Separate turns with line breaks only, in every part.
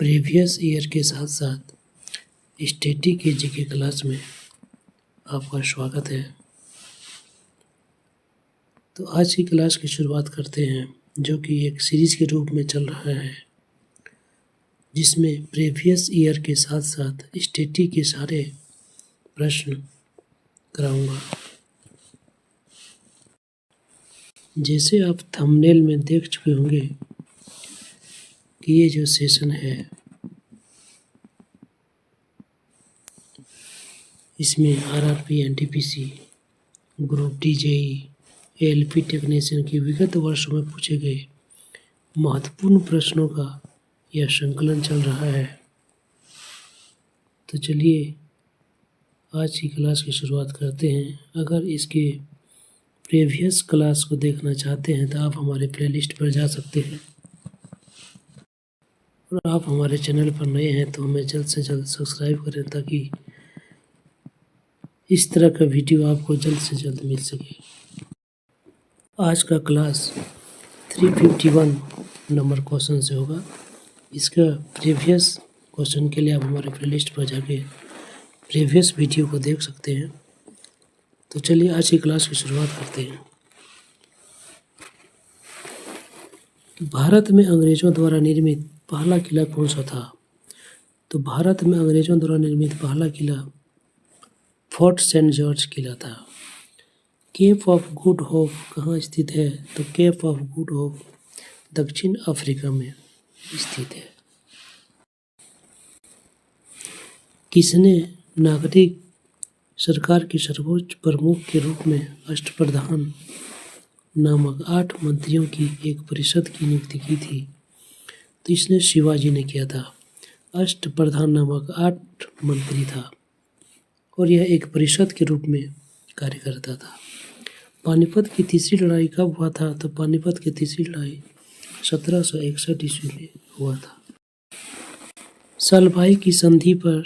Previous year के साथ साथ स्टैटिक के जीके क्लास में आपका स्वागत है। तो आज की क्लास की शुरुआत करते हैं, जो कि एक सीरीज के रूप में चल रहा है, जिसमें प्रीवियस ईयर के साथ साथ स्टैटिक के सारे प्रश्न कराऊंगा। जैसे आप थंबनेल में देख चुके होंगे कि ये जो सेशन है, इसमें RRB, NTPC, group D, JEE, ALP technician की विगत वर्षों में पूछे गए महत्वपूर्ण प्रश्नों का यह संकलन चल रहा है। तो चलिए आज की क्लास की शुरुआत करते हैं। अगर इसके प्रीवियस क्लास को देखना चाहते हैं तो आप हमारे प्लेलिस्ट पर जा सकते हैं, और आप हमारे चैनल पर नए हैं तो हमें जल्द से जल्द सब्सक्राइब करें, ताकि इस तरह का वीडियो आपको जल्द से जल्द मिल सके। आज का क्लास 351 नंबर क्वेश्चन से होगा। इसका प्रीवियस क्वेश्चन के लिए आप हमारे प्लेलिस्ट पर जाके प्रीवियस वीडियो को देख सकते हैं। तो चलिए आज की क्लास की शुरुआत करते हैं। भारत में अंग्रेजों द्वारा निर्मित पहला किला कौन सा था? तो भारत में अंग्रेजों द्वारा निर्मित पहला किला फोर्ट सेंट जॉर्ज किला था। केप ऑफ गुड होप कहाँ स्थित है? तो केप ऑफ गुड होप दक्षिण अफ्रीका में स्थित है। किसने नागरिक सरकार के सर्वोच्च प्रमुख के रूप में अष्टप्रधान नामक 8 मंत्रियों की एक परिषद की नियुक्ति की थी? तो इसने शिवाजी ने किया था। अष्टप्रधान नामक 8 मंत्री था और यह एक परिषद के रूप में कार्य करता था। पानीपत की तीसरी लड़ाई कब हुआ था? तो पानीपत की तीसरी लड़ाई 1761 ईस्वी में हुआ था। सलभाई की संधि पर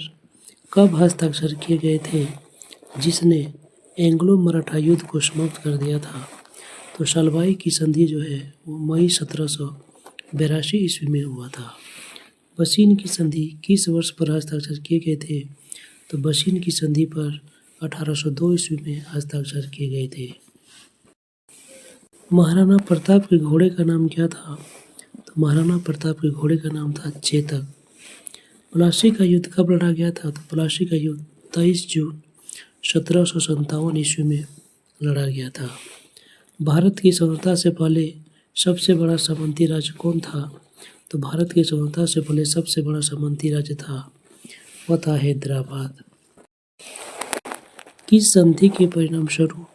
कब हस्ताक्षर किए गए थे, जिसने एंग्लो मराठा युद्ध को समाप्त कर दिया था? तो सलभाई की संधि जो है वो मई 1782 ईस्वी में हुआ था। बसीन की संधि किस वर्ष पर हस्ताक्षर किए गए थे? तो बसीन की संधि पर 1802 ईस्वी में हस्ताक्षर किए गए थे। महाराणा प्रताप के घोड़े का नाम क्या था? तो महाराणा प्रताप के घोड़े का नाम था चेतक। प्लासी का युद्ध कब लड़ा गया था? तो प्लासी का युद्ध 23 जून 1757 ईस्वी में लड़ा गया था। भारत की स्वतंत्रता से पहले सबसे बड़ा सामंती राज्य कौन था? तो भारत की स्वतंत्रता से पहले सबसे बड़ा सामंती राज्य था, वह था हैदराबाद। किस संधि के परिणाम स्वरूप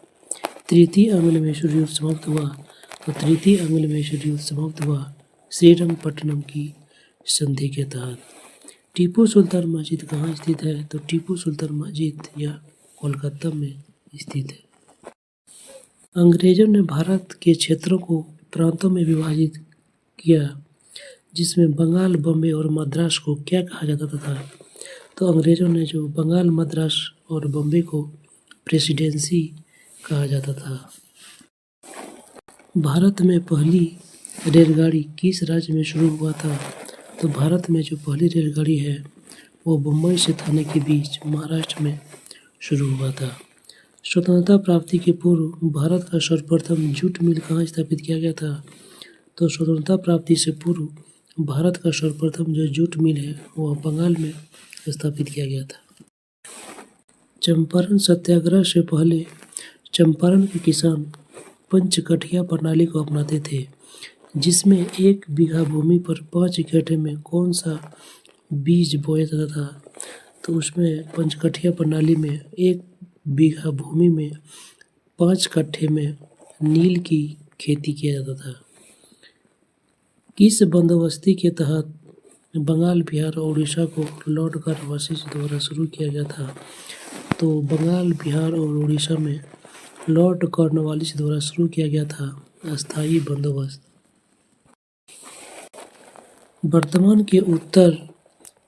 तृतीय आंग्ल मैसूर युद्ध समाप्त हुआ? तो तृतीय आंग्ल मैसूर युद्ध समाप्त हुआ श्रीरंगपट्टनम की संधि के तहत। टीपू सुल्तान मस्जिद कहाँ स्थित है? तो टीपू सुल्तान मस्जिद यह कोलकाता में स्थित है। अंग्रेजों ने भारत के क्षेत्रों को प्रांतों में विभाजित किया, जिसमें बंगाल, बम्बे और मद्रास को क्या कहा जाता था? तो अंग्रेजों ने जो बंगाल, मद्रास और बम्बे को प्रेसिडेंसी कहा जाता था। भारत में पहली रेलगाड़ी किस राज्य में शुरू हुआ था? तो भारत में जो पहली रेलगाड़ी है वो बम्बई से थाने के बीच महाराष्ट्र में शुरू हुआ था। स्वतंत्रता प्राप्ति के पूर्व भारत का सर्वप्रथम जूट मिल कहाँ स्थापित किया गया था? तो स्वतंत्रता प्राप्ति से पूर्व भारत का सर्वप्रथम जो जूट मिल है वह बंगाल में स्थापित किया गया था। चंपारण सत्याग्रह से पहले चंपारण के किसान पंचकठिया प्रणाली को अपनाते थे, जिसमें 1 बीघा भूमि पर 5 इकट्ठे में कौन सा बीज बोया जाता था? तो उसमें पंचकठिया प्रणाली में 1 बीघा भूमि में 5 कट्ठे में नील की खेती किया जाता था। किस बंदोबस्ती के तहत बंगाल, बिहार और उड़ीसा को लॉर्ड कॉर्नवालिस द्वारा शुरू किया गया था? तो बंगाल, बिहार और उड़ीसा में लॉर्ड कॉर्नवालिस द्वारा शुरू किया गया था अस्थायी बंदोबस्त। वर्तमान के उत्तर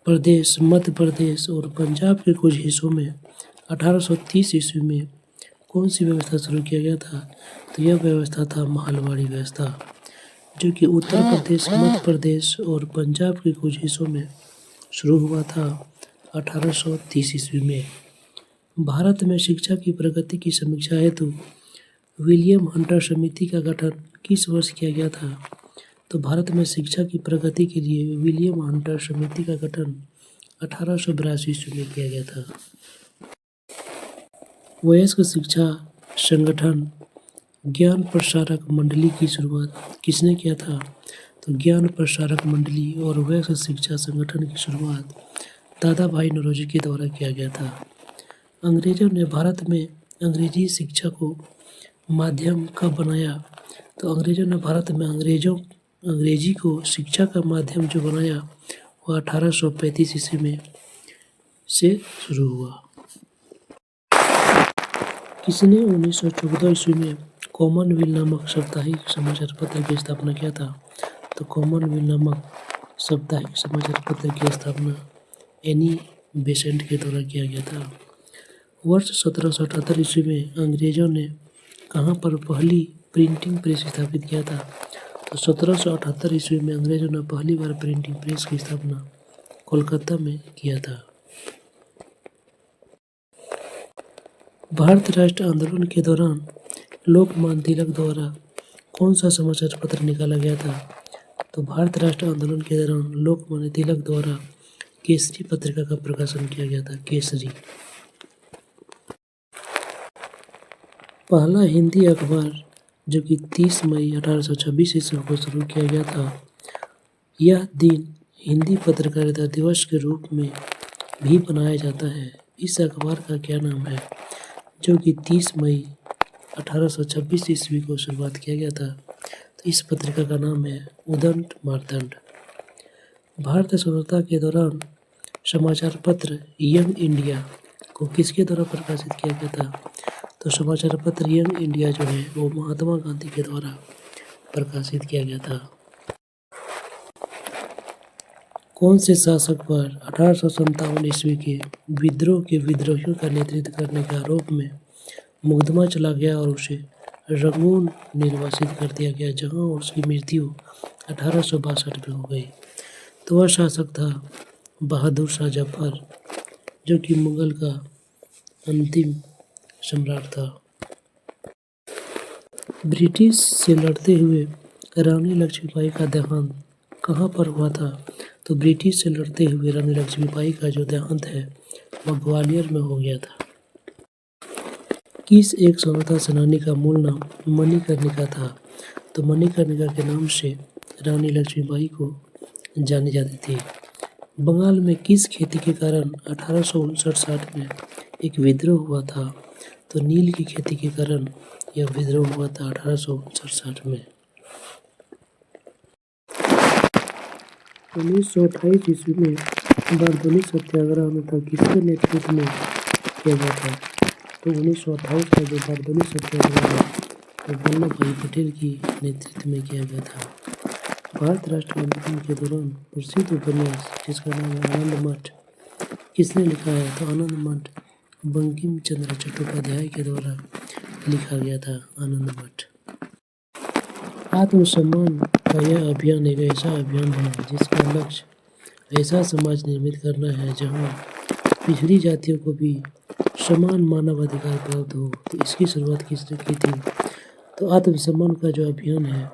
प्रदेश, मध्य प्रदेश और पंजाब के कुछ हिस्सों में 1830 ईस्वी में कौन सी व्यवस्था शुरू किया गया था? तो यह व्यवस्था था मालवाड़ी व्यवस्था। जो कि उत्तर प्रदेश, मध्य प्रदेश और पंजाब के कुछ हिस्सों में शुरू हुआ था 1830 ईस्वी में। भारत में शिक्षा की प्रगति की समीक्षा हेतु विलियम हंटर समिति का गठन किस वर्ष किया गया था? तो भारत में शिक्षा की प्रगति के लिए विलियम हंटर समिति का गठन 1882 ईस्वी में किया गया था। वयस्क शिक्षा संगठन ज्ञान प्रसारक मंडली की शुरुआत किसने किया था? तो ज्ञान प्रसारक मंडली और वयस्क शिक्षा संगठन की शुरुआत दादा भाई नौरोजी के द्वारा किया गया था। अंग्रेजों ने भारत में अंग्रेजी शिक्षा को माध्यम कब बनाया? तो अंग्रेजों ने भारत में अंग्रेजी को शिक्षा का माध्यम जो बनाया वह 1835 ईस्वी में से शुरू हुआ। किसने 1914 ईस्वी में कॉमनवेल्थ नामक साप्ताहिक समाचार पत्र की स्थापना किया था? तो कॉमनवेल्थ नामक साप्ताहिक समाचार पत्र की स्थापना एनी बेसेंट के द्वारा किया गया था। वर्ष 1778 ईस्वी में अंग्रेजों ने कहाँ पर पहली प्रिंटिंग प्रेस स्थापित किया था? तो 1778 ईस्वी में अंग्रेजों ने पहली बार प्रिंटिंग प्रेस की स्थापना कोलकाता में किया था। भारत राष्ट्र आंदोलन के दौरान लोकमान्य तिलक द्वारा कौन सा समाचार पत्र निकाला गया था? तो भारत राष्ट्र आंदोलन के दौरान लोकमान्य तिलक द्वारा केसरी पत्रिका का प्रकाशन किया गया था। केसरी पहला हिंदी अखबार जो कि 30 मई 1826 ईस्वी को शुरू किया गया था। यह दिन हिंदी पत्रकारिता दिवस के रूप में भी मनाया जाता है। इस अखबार का क्या नाम है? जो कि 30 मई 1826 ईस्वी को शुरुआत किया गया था। तो इस पत्रिका का नाम है उदंड मार्तंड। भारत स्वतंत्रता के दौरान समाचार पत्र यंग इंडिया को किसके द्वारा प्रकाशित किया गया था? तो समाचार पत्र यंग इंडिया जो है वो महात्मा गांधी के द्वारा प्रकाशित किया गया था। कौन से शासक पर 1857 ईस्वी के विद्रोह के विद्रोहियों का नेतृत्व करने के आरोप में मुकदमा चला गया और उसे रंगून निर्वासित कर दिया गया, जहां उसकी मृत्यु 1862 में हो गई? तो वह शासक था बहादुर शाह जफर, जो कि मुगल का अंतिम सम्राट था। ब्रिटिश से लड़ते हुए रानी लक्ष्मीबाई का देहांत कहाँ पर हुआ था? तो ब्रिटिश से लड़ते हुए रानी लक्ष्मीबाई का जो देहांत है वह ग्वालियर में हो गया था। किस एक स्वतंत्रता सेनानी का मूल नाम मणिकर्णिका था? तो मणिकर्णिका के नाम से रानी लक्ष्मीबाई को जानी जाती थी। बंगाल में किस खेती के कारण 1859-60 में एक विद्रोह हुआ था? तो नील की खेती के कारण यह विद्रोह हुआ था 1859-60 में। 1928 ईस्वी में बारडोली सत्याग्रह में था किसके नेतृत्व में किया गया था? तो 1928 का जो बारडोली सत्याग्रह है वो वल्लभ भाई पटेल की नेतृत्व में किया गया था। भारत राष्ट्र आंदोलन के दौरान प्रसिद्ध उपन्यास जिसका नाम है आनंद मठ किसने लिखा है? तो आनंद मठ बंकिम चंद्र चट्टोपाध्याय के द्वारा लिखा गया था। आनंद मठ। आत्मसम्मान का यह अभियान एक ऐसा अभियान है जिसका लक्ष्य ऐसा समाज निर्मित करना है जहां पिछड़ी जातियों को भी समान मानव अधिकार प्राप्त हो। तो इसकी शुरुआत किसने की थी? तो आत्मसम्मान का जो अभियान है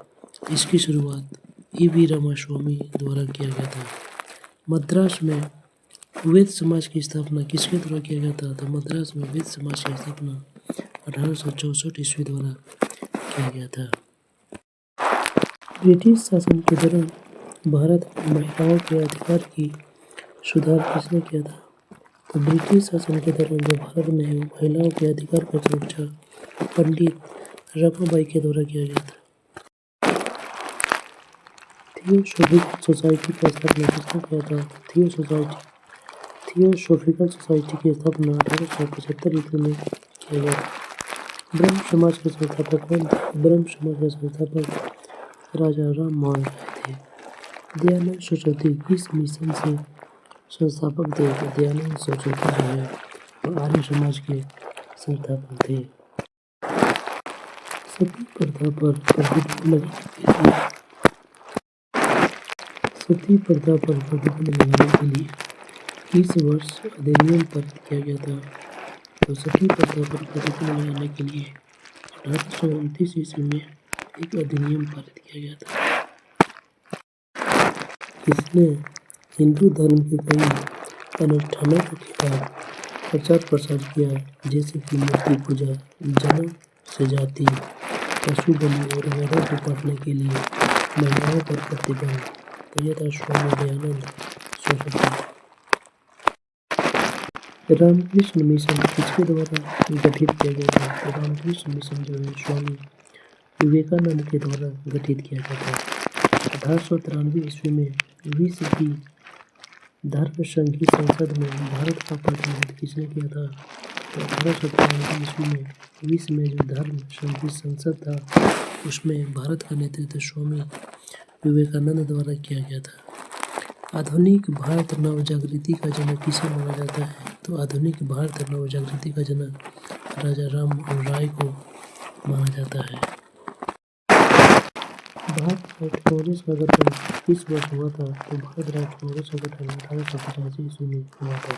इसकी शुरुआत E.V. रामास्वामी द्वारा किया गया था। मद्रास में वैद्य समाज की स्थापना किसके द्वारा किया गया था? तो मद्रास में वैद्य समाज की स्थापना 1864 ईस्वी द्वारा किया गया था। ब्रिटिश शासन के दौरान भारत में महिलाओं के अधिकार की सुधार किसने किया था? तो ब्रिटिश शासन के दौरान जो भारत में है महिलाओं के अधिकार का सुरक्षा पंडित रमाबाई के द्वारा किया गया था। थियोसॉफिकल सोसाइटी का स्थापना किसने किया था? थियोसॉफिकल सोसाइटी की स्थापना 1875 ईस्वी में किया गया था। ब्रह्म समाज के संस्थापक कौन थे? ब्रह्म समाज के संस्थापक राजा राम मोहन राय थे। दयानंद सरस्वती किस मिशन से संस्थापक थे? तो दयानंद सरस्वती जो है वो आर्य समाज के संस्थापक थे। सती प्रथा पर प्रतिबंध लगाने के लिए सती प्रथा पर प्रतिबंध लगाने के लिए किस वर्ष अधिनियम पारित किया गया था? तो सती प्रथा पर प्रतिबंध लगाने के लिए 1829 ईस्वी में एक अधिनियम पारित किया गया था। इसने हिंदू धर्म के कई अनुष्ठानों के खिलाफ प्रचार प्रसार किया, जैसे कि मूर्ति पूजा, जन्म से जाति, पशु बलि और वेदों को पढ़ने के लिए महिलाओं पर प्रतिबंध। तो यह था स्वामी दयानंद सरस्वती। रामकृष्ण मिशन किसके द्वारा गठित किया गया था? तो रामकृष्ण मिशन जो है स्वामी विवेकानंद के द्वारा गठित किया गया था। 1893 ईस्वी में विश्व की धर्म संघ की संसद में भारत का प्रतिनिधित्व किसने किया था? तो 1893 ईस्वी में विश्व में जो धर्म संघ की संसद था उसमें भारत का नेतृत्व स्वामी विवेकानंद द्वारा किया गया था। आधुनिक भारत नव जागृति का जनक किसे माना जाता है? तो आधुनिक भारत नव जागृति का जनक राजा राम मोहन राय को माना जाता है। भारत राष्ट्र कांग्रेस का गठन किस वर्ष हुआ था? तो भारत राष्ट्र कांग्रेस का गठन 1885 ईस्वी में हुआ था।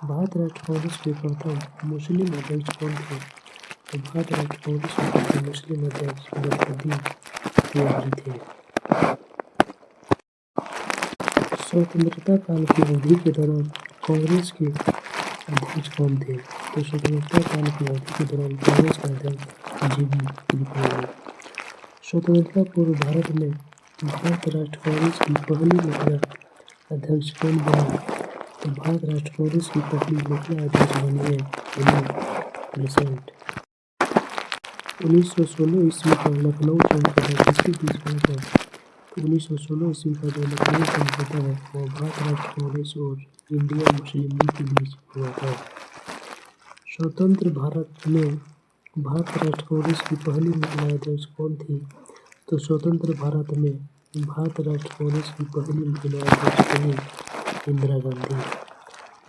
भारत राष्ट्र कांग्रेस के प्रथम मुस्लिम अध्यक्ष कौन थे? तो भारत राष्ट्र कांग्रेस के प्रथम मुस्लिम अध्यक्ष गणपति तिवारी थे। स्वतंत्रता काल की अवधि के दौरान कांग्रेस के अध्यक्ष कौन थे? तो स्वतंत्रता काल की अवधि के दौरान कांग्रेस का अध्यक्ष जीवी त्रिपुरारी। स्वतंत्रता पूर्व भारत में भारत राष्ट्र कांग्रेस की पहली महिला अध्यक्ष कौन बनी? तो भारत राष्ट्र कांग्रेस की पहली महिला अध्यक्ष बनी है एनी बेसेंट। 1916 ईस्वी का लखनऊ समझौता किसके बीच हुआ था? तो 1916 ईस्वी का जो लखनऊ समझौता है वह भारत राष्ट्र कांग्रेस और इंडियन मुस्लिम लीग के बीच हुआ था। स्वतंत्र भारत में भारत राष्ट्र कांग्रेस की पहली महिला अध्यक्ष कौन थी? तो स्वतंत्र भारत में भारत राष्ट्र कांग्रेस की पहली महिला अध्यक्ष बनी इंदिरा गांधी।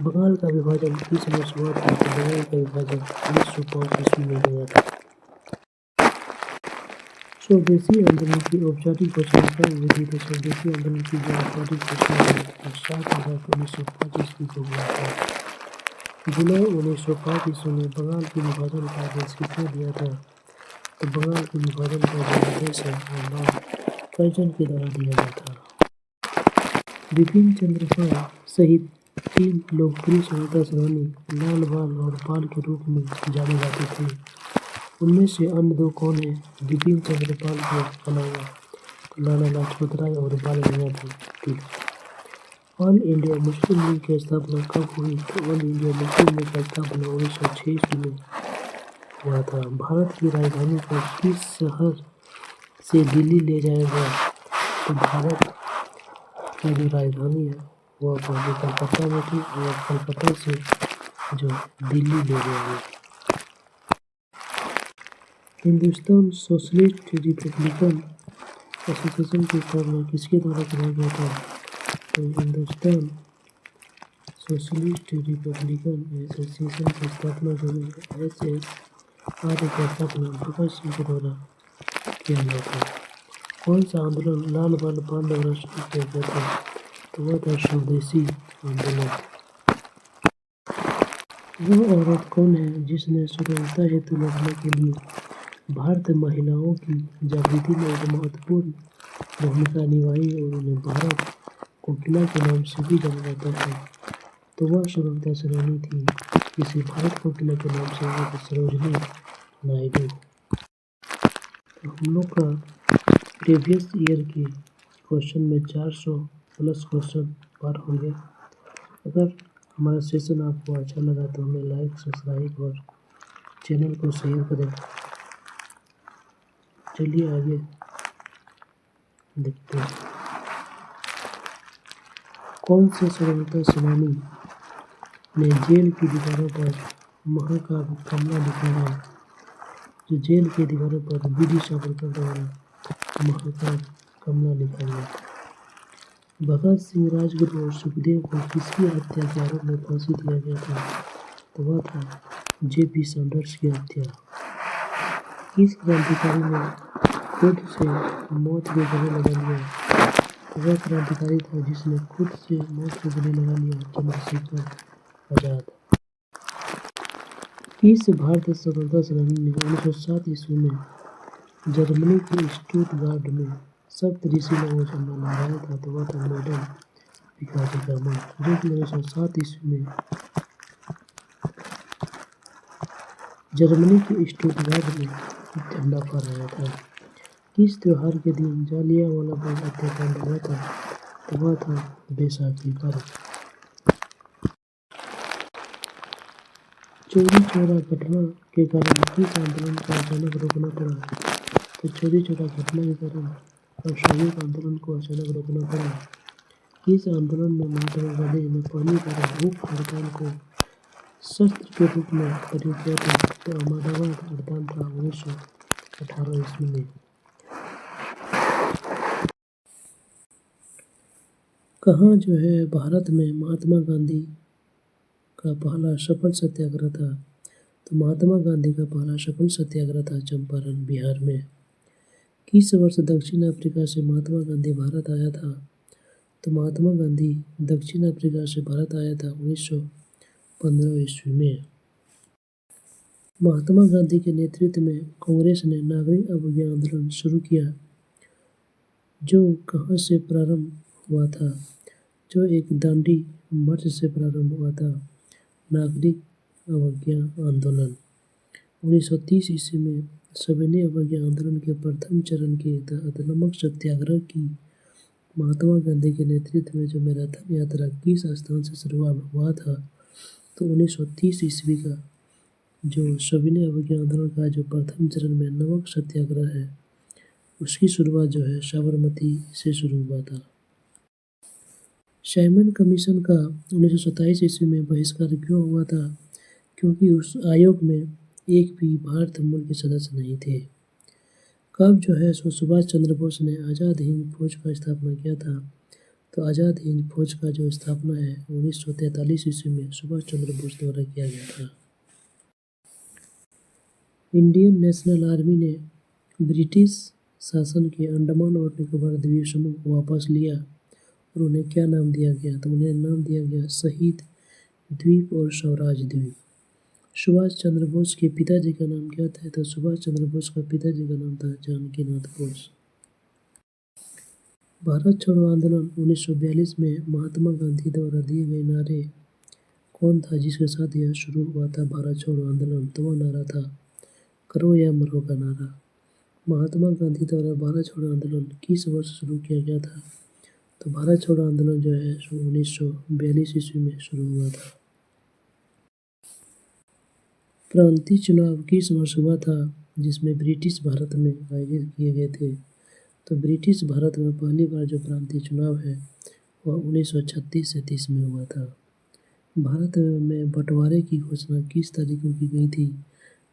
बंगाल का विभाजन किस वर्ष हुआ था? तो बंगाल का विभाजन 1905 ईस्वी में हुआ था। स्वदेशी आंदोलन की औपचारिक घोषणा कब हुई थी? तो स्वदेशी आंदोलन की जो औपचारिक घोषणा है 7 अगस्त 1905 ईस्वी को हुआ था। जुलाई 1905 ईस्वी में बंगाल के विभाजन का आदेश किसने दिया था? तो बंगाल के विभाजन का जो आदेश है वह लॉर्ड कर्जन के द्वारा दिया गया था। बिपिन चंद्र पाल सहित 3 लोकप्रिय स्वतंत्रता सेनानी लाल बाल और पाल के रूप में जाने जाते थे। उनमें से अन्य 2 कौन हैं? बिपिन चंद्र पाल के अलावा लाला लाजपत राय और बाल Gangadhar Tilak. All India Muslim league की स्थापना कब हुई? तो ऑल इंडिया मुस्लिम लीग की स्थापना 1906 ईस्वी में हुआ था। भारत की राजधानी को किस शहर से दिल्ली ले जाया गया? तो भारत की जो राजधानी है वह पहले कलकत्ता में थी और कलकत्ता से जो दिल्ली ले गया गया। हिंदुस्तान सोशलिस्ट रिपब्लिकन एसोसिएशन की स्थापना किसके द्वारा कराया गया था? तो हिंदुस्तान सोशलिस्ट रिपब्लिकन एसोसिएशन की स्थापना जो है SSR की स्थापना भगत सिंह के द्वारा किया गया था। कौन सा आंदोलन लाल बाल पाल द्वारा शुरू किया गया था? तो वह था स्वदेशी आंदोलन। वह औरत कौन है जिसने स्वतंत्रता हेतु लड़ने के लिए भारतीय महिलाओं की जागृति में एक महत्वपूर्ण भूमिका निभाई और उन्हें भारत कोकिला के नाम से भी जाना जाता है? तो वह स्वतंत्रता सेनानी थी जिसे भारत कोकिला के नाम से जाना जाता सरोजिनी नायडू। तो हम लोग का प्रीवियस ईयर के क्वेश्चन में 400 प्लस क्वेश्चन पार हो गया। अगर हमारा सेशन आपको अच्छा लगा तो हमें लाइक, सब्सक्राइब और चैनल को शेयर करें। चलिए आगे देखते हैं। कौन से स्वतंत्रता सेनानी ने जेल की दीवारों पर महाकाव्य कमला लिखा है? जो जेल की दीवारों पर वीडी सावरकर द्वारा महाकाव्य कमला लिखा गया। भगत सिंह, राजगुरु और सुखदेव को किसकी हत्या के आरोप में फांसी दिया गया था? तो वह था JP सैंडर्स की हत्या। किस क्रांतिकारी ने खुद से मौत के गले लगा लिया? वह क्रांतिकारी था जिसने खुद से मौत को गले लगा लिया। चंद्रशेखर आजाद। किस भारतीय स्वतंत्रता सेनानी ने 1907 ईस्वी में जर्मनी के स्टुटगार्ट में सप्तऋषि लोगों को लहराया था? तो वह था मॉडर्न भिखारी का मन, जो कि 1907 ईस्वी में जर्मनी के स्टुटगार्ट में झंडा फहराया था। किस त्योहार के दिन जालियांवाला बाग हत्याकांड हुआ था? तो वह था बैसाखी पर्व। चौरी चौरा घटना के कारण किस आंदोलन को अचानक रोकना पड़ा? तो चौरी चौरा घटना के कारण असहयोग आंदोलन को अचानक रोकना पड़ा। किस आंदोलन में महात्मा गांधी ने पहली बार भूख हड़ताल को शस्त्र के रूप में प्रयोग किया था? तो अहमदाबाद हड़ताल था 1918 ईस्वी में। कहाँ जो है भारत में महात्मा गांधी का पहला सफल सत्याग्रह था? तो महात्मा गांधी का पहला सफल सत्याग्रह था चंपारण, बिहार में। किस वर्ष दक्षिण अफ्रीका से महात्मा गांधी भारत आया था? तो महात्मा गांधी दक्षिण अफ्रीका से भारत आया था 1915 ईस्वी में। महात्मा गांधी के नेतृत्व में कांग्रेस ने नागरिक अवज्ञा आंदोलन शुरू किया, जो कहाँ से प्रारंभ हुआ था? जो एक दांडी मार्च से प्रारंभ हुआ था। नागरिक अवज्ञा आंदोलन 1930 ईस्वी में सविनय अवज्ञा आंदोलन के प्रथम चरण के तहत नमक सत्याग्रह की महात्मा गांधी के नेतृत्व में जो मैराथन यात्रा किस स्थान से शुरुआत हुआ था? तो 1930 ईस्वी का जो सविनय अवज्ञा आंदोलन का जो प्रथम चरण में नमक सत्याग्रह है, उसकी शुरुआत जो है साबरमती से शुरू हुआ था। साइमन कमीशन का 1927 ईस्वी में बहिष्कार क्यों हुआ था? क्योंकि उस आयोग में एक भी भारत मूल के सदस्य नहीं थे। कब जो है सो सुभाष चंद्र बोस ने आज़ाद हिंद फौज का स्थापना किया था? तो आज़ाद हिंद फौज का जो स्थापना है 1943 ईस्वी में सुभाष चंद्र बोस द्वारा किया गया था। इंडियन नेशनल आर्मी ने ब्रिटिश शासन के अंडमान और निकोबार द्वीप समूह को वापस लिया और उन्हें क्या नाम दिया गया? तो उन्हें नाम दिया गया शहीद द्वीप और स्वराज द्वीप। सुभाष चंद्र बोस के पिताजी का नाम क्या था? तो सुभाष चंद्र बोस का पिताजी का नाम था जानकीनाथ बोस। भारत छोड़ो आंदोलन 1942 में महात्मा गांधी द्वारा दिए गए नारे कौन था जिसके साथ यह शुरू हुआ था भारत छोड़ो आंदोलन? तो वह नारा था करो या मरो का नारा। महात्मा गांधी द्वारा भारत छोड़ो आंदोलन किस वर्ष शुरू किया गया था? तो भारत छोड़ो आंदोलन जो है 1942 ईस्वी में शुरू हुआ था। प्रांतीय चुनाव किस वर्ष हुआ था जिसमें ब्रिटिश भारत में आयोजित किए गए थे? तो ब्रिटिश भारत में पहली बार जो प्रांतीय चुनाव है वह 1936 से 30 में हुआ था। भारत में बंटवारे की घोषणा किस तारीख को की गई थी?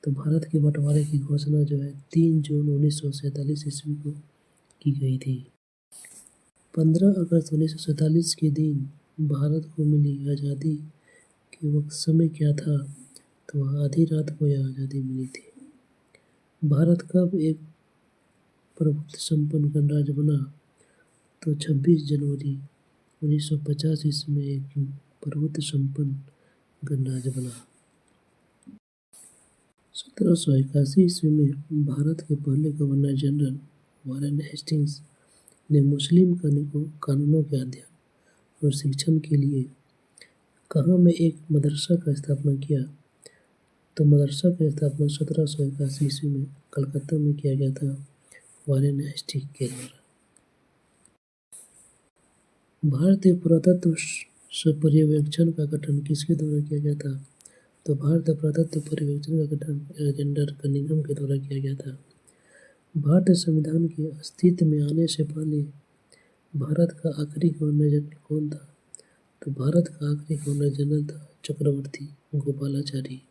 तो भारत के बंटवारे की घोषणा जो है 3 जून 1947 ईस्वी को की गई थी। 15 अगस्त 1947 के दिन भारत को मिली आज़ादी के वक्त समय क्या था? तो वह आधी रात को यह आज़ादी मिली थी। भारत कब एक प्रभुत्व संपन्न गणराज्य बना? तो 26 जनवरी 1950 ईस्वी में एक प्रभुत्व संपन्न गणराज्य बना। 1781 ईस्वी में भारत के पहले गवर्नर जनरल वारेन हेस्टिंग्स ने मुस्लिम कानूनों के अध्ययन और शिक्षण के लिए कहाँ में एक मदरसा का स्थापना किया? तो मदरसा का स्थापना 1781 ईस्वी में कलकत्ता में किया गया था वारेन हेस्टिंग्स के द्वारा। भारतीय पुरातत्व पर्यवेक्षण का गठन किसके द्वारा किया गया था? तो भारतीय पुरातत्व पर्यवेक्षण का गठन अलेक्जेंडर कनिंघम के द्वारा किया गया था। भारतीय संविधान के अस्तित्व में आने से पहले भारत का आखिरी गवर्नर जनरल कौन था? तो भारत का आखिरी गवर्नर जनरल था चक्रवर्ती गोपालाचारी।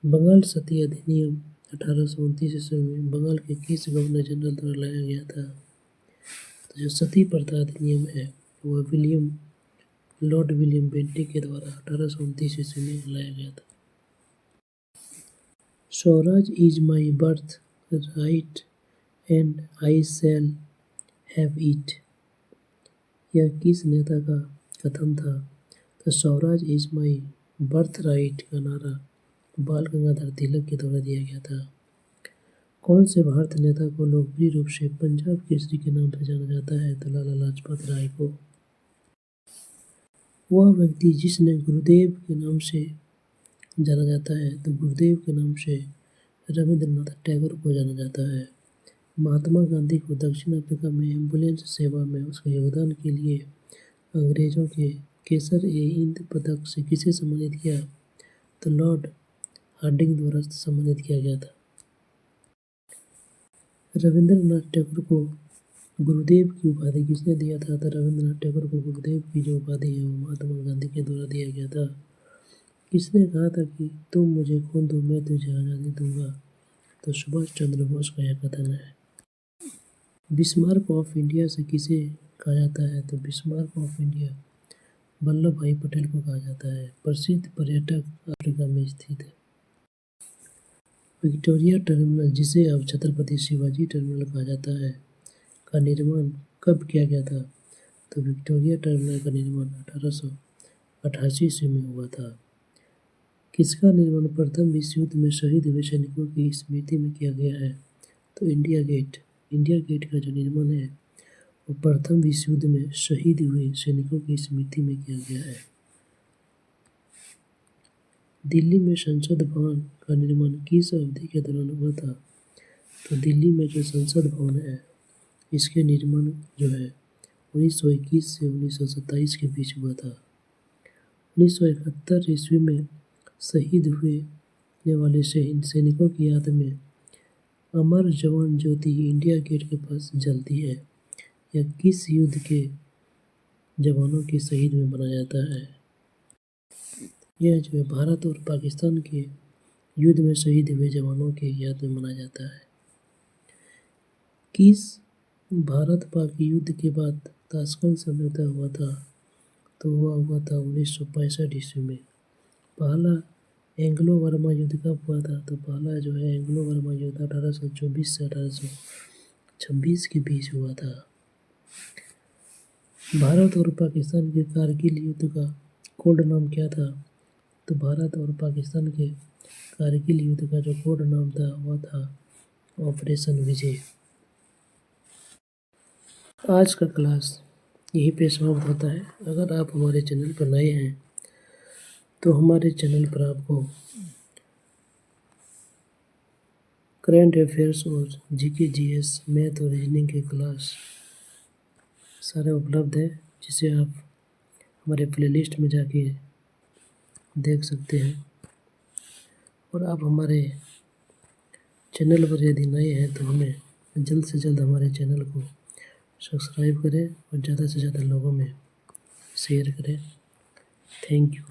बंगाल सती अधिनियम 1829 ईस्वी में बंगाल के किस गवर्नर जनरल द्वारा लाया गया था? तो जो सती प्रथा अधिनियम है वह लॉर्ड विलियम बेंटिक के द्वारा 1829 ईस्वी में लाया गया था। Swaraj is my birth right and I shall have it. यह किस नेता का कथन था? तो Swaraj is my birth right का नारा बाल गंगाधर तिलक के द्वारा दिया गया था। कौन से भारतीय नेता को लोकप्रिय रूप से पंजाब केसरी के नाम से जाना जाता है? तो लाला लाजपत राय को। वह व्यक्ति जिसने गुरुदेव के नाम से जाना जाता है, तो गुरुदेव के नाम से रविंद्रनाथ टैगोर को जाना जाता है। महात्मा गांधी को दक्षिण अफ्रीका में एम्बुलेंस सेवा में उसके योगदान के लिए अंग्रेजों के केसर-ए-हिंद पदक से किसे सम्मानित किया? तो लॉर्ड हार्डिंग द्वारा सम्मानित किया गया था। रविंद्रनाथ टैगोर को गुरुदेव की उपाधि किसने दिया था? तो रविंद्रनाथ टैगोर को गुरुदेव की जो उपाधि है वो महात्मा गांधी के द्वारा दिया गया था। किसने कहा था कि तुम मुझे खून दो मैं तुझे आज़ादी दूंगा? तो सुभाष चंद्र बोस का यह कथन है। बिस्मार्क ऑफ इंडिया से किसे कहा जाता है? तो बिस्मार्क ऑफ इंडिया वल्लभ भाई पटेल को कहा जाता है। प्रसिद्ध पर्यटक अफ्रीका में स्थित है। विक्टोरिया टर्मिनल, जिसे अब छत्रपति शिवाजी टर्मिनल कहा जाता है, का निर्माण कब किया गया था? तो विक्टोरिया टर्मिनल का निर्माण 1888 ईस्वी में हुआ था। किसका निर्माण प्रथम विश्व युद्ध में शहीद हुए सैनिकों की स्मृति में किया गया है? तो इंडिया गेट। इंडिया गेट का जो निर्माण है वो प्रथम विश्व युद्ध में शहीद हुए सैनिकों की स्मृति में किया गया है। दिल्ली में संसद भवन का निर्माण किस अवधि के दौरान हुआ था? तो दिल्ली में जो संसद भवन है इसके निर्माण जो है 1921 से 1927 के बीच हुआ था। 1971 ईस्वी में शहीद हुए वाले सैनिकों की याद में अमर जवान ज्योति इंडिया गेट के पास जलती है। यह किस युद्ध के जवानों के शहीद में बनाया जाता है? यह जो है भारत और पाकिस्तान के युद्ध में शहीद हुए जवानों के याद में मनाया जाता है। किस भारत पाक युद्ध के बाद ताशकंद समझौता हुआ था? तो वह हुआ था 1965 ईस्वी में। पहला एंग्लो बर्मा युद्ध कब हुआ था? तो पहला जो है एंग्लो बर्मा युद्ध 1824 से 1826 के बीच हुआ था। भारत और पाकिस्तान के कारगिल युद्ध का कोड नाम क्या था? तो भारत और पाकिस्तान के कारगिल युद्ध का जो कोड नाम था वह था ऑपरेशन विजय। आज का क्लास यहीं पे समाप्त होता है। अगर आप हमारे चैनल पर नए हैं तो हमारे चैनल पर आपको करंट अफेयर्स और जीके जीएस मैथ और रीजनिंग के क्लास सारे उपलब्ध है, जिसे आप हमारे प्लेलिस्ट में जाके देख सकते हैं। और आप हमारे चैनल पर यदि नए हैं तो हमें जल्द से जल्द हमारे चैनल को सब्सक्राइब करें और ज़्यादा से ज़्यादा लोगों में शेयर करें। Thank you.